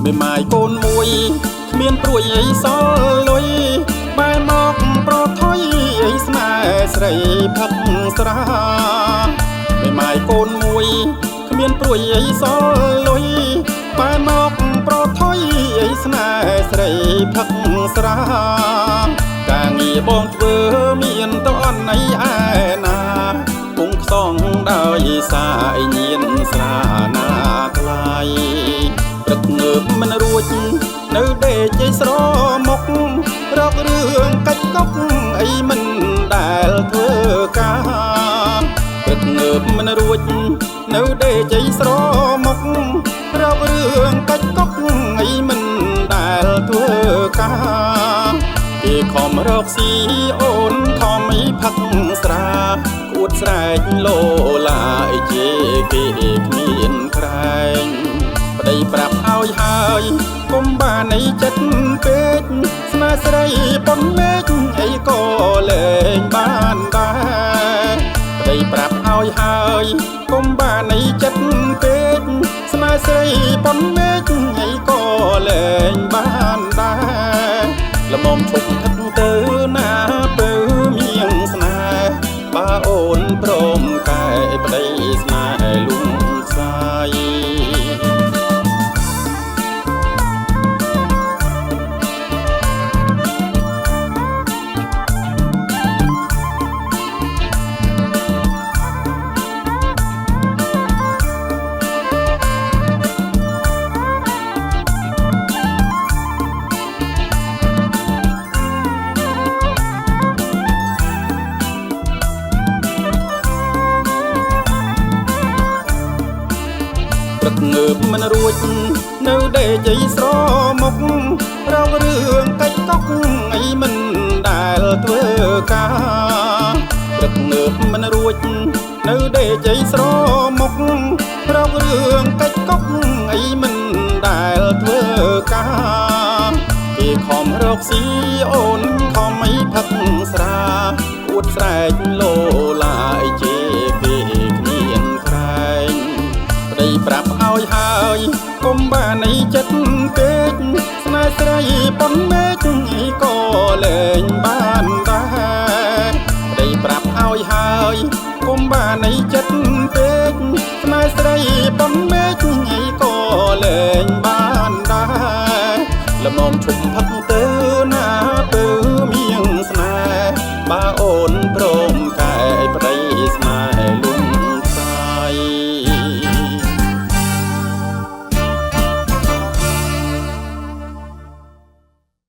មេម៉ាយកូនមួយគ្មានព្រួយអីសល់លុយបែរមកប្រថុយអីស្នេហ៍ស្រីផឹកស្រាមេម៉ាយកូនមួយគ្មានព្រួយអីសល់លុយបែរមកប្រថុយអីស្នេហ៍ស្រីផឹកស្រាការងារបងធ្វើមានតអន់អីឯណាពុងខ្សងដោយសារញៀនស្រាណាថ្លៃព្រឹកងើបមិនរួចនៅដេកជ័យស្រមុខរករឿងកាច់កុកអីមិនដែលធ្វើការព្រឹកងើបមិនរួចនៅដេកជ័យស្រមុខរករឿងកាច់កុកអីមិនដែលធ្វើការគេខំរកស៊ីអូនខំអីផឹកស្រាគួតស្រែកលោឡាអីជាគេគ្មានក្រែងប្តីប្រាប់ឲ្យហើយកុំបានអីចិត្តពេកស្នេហ៍ស្រីប៉ុនមេឃអីក៏លែងបានដែរប្តីប្រាប់ឲ្យហើយកុំបានអីចិត្តពេកស្នេហ៍ស្រីប៉ុនមេឃអីក៏លែងបានដែរល្មមឈប់ថឹកទៅណាពើមៀងស្នេហ៍បើអូនព្រមកែប្តីស្នេហ៍លំសាយព្រឹកងើបមិនរួចនៅដេកជ័យស្រមុខរករឿងកាច់កុកអីមិនដែលធ្វើការព្រឹកងើបមិនរួចនៅដេកជ័យស្រមុខរករឿងកាច់កុកអីមិនដែលធ្វើការគេខំរកស៊ីអូនខំអីផឹកស្រាអួតស្រែកលោឡាអីជាគេគ្មានក្រែងប្តីប្រាប់ឲ្យហើយកុំបានអីចិត្តពេកស្នេហ៍ស្រីប៉ុនមេឃអីក៏លែងបានដែរប្តីប្រាប់ឲ្យហើយកុំបានអីចិត្តពេកស្នេហ៍ស្រីប៉ុនមេឃអីក៏លែងបានដែរល្មមឈប់ផឹក